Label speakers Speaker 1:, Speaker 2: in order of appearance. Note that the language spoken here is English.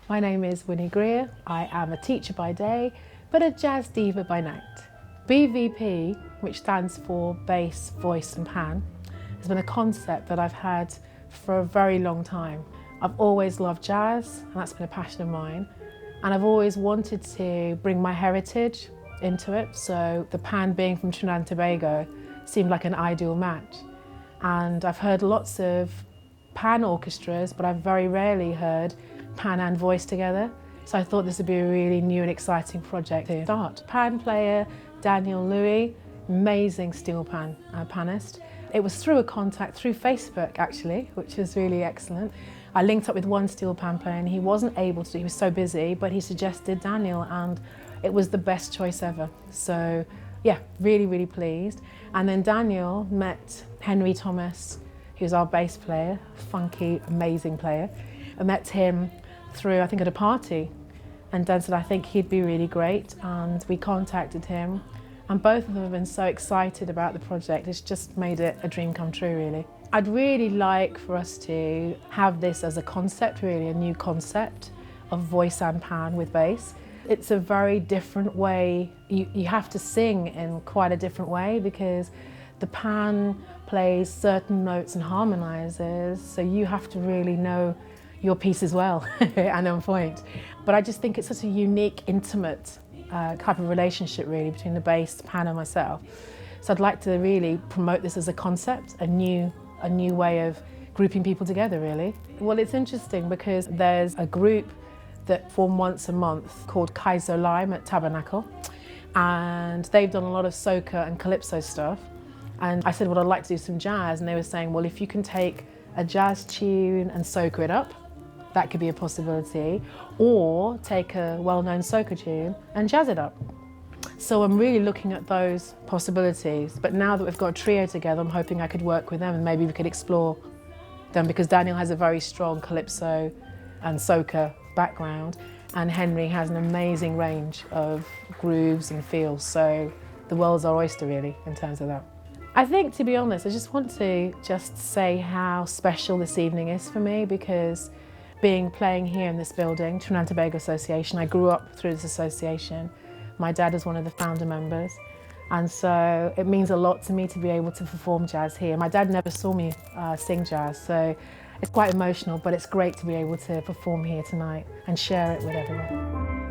Speaker 1: My name is Winnie Greer. I am a teacher by day, but a jazz diva by night. BVP, which stands for bass, voice and pan, has been a concept that I've had for a very long time. I've always loved jazz, and that's been a passion of mine. And I've always wanted to bring my heritage into it, so the pan being from Trinidad and Tobago seemed like an ideal match. And I've heard lots of pan orchestras, but I've very rarely heard pan and voice together. So I thought this would be a really new and exciting project to start. Pan player Daniel Louis, amazing steel pan panist. It was through a contact through Facebook actually, which was really excellent. I linked up with one steel pan player and he wasn't able to, he was so busy, but he suggested Daniel and it was the best choice ever. So yeah, really, really pleased. And then Daniel met Henry Thomas, who's our bass player, funky, amazing player. I met him through, I think, at a party. And Dan said, I think he'd be really great. And we contacted him. And both of them have been so excited about the project. It's just made it a dream come true, really. I'd really like for us to have this as a concept, really, a new concept of voice and pan with bass. It's a very different way. You have to sing in quite a different way because the pan plays certain notes and harmonizes, so you have to really know your piece as well and on point. But I just think it's such a unique, intimate type of relationship really between the bass, the pan and myself. So I'd like to really promote this as a concept, a new way of grouping people together really. Well, it's interesting because there's a group that form once a month called Kaizo Lime at Tabernacle, and they've done a lot of soca and calypso stuff. And I said, well, I'd like to do some jazz, and they were saying, well, if you can take a jazz tune and soca it up, that could be a possibility, or take a well-known soca tune and jazz it up. So I'm really looking at those possibilities, but now that we've got a trio together, I'm hoping I could work with them and maybe we could explore them, because Daniel has a very strong calypso and soca background, and Henry has an amazing range of grooves and feels, so the world's our oyster really in terms of that. I think, to be honest, I just want to say how special this evening is for me, because playing here in this building, Trinidad and Tobago Association, I grew up through this association. My dad is one of the founder members, and so it means a lot to me to be able to perform jazz here. My dad never saw me sing jazz, so it's quite emotional, but it's great to be able to perform here tonight and share it with everyone.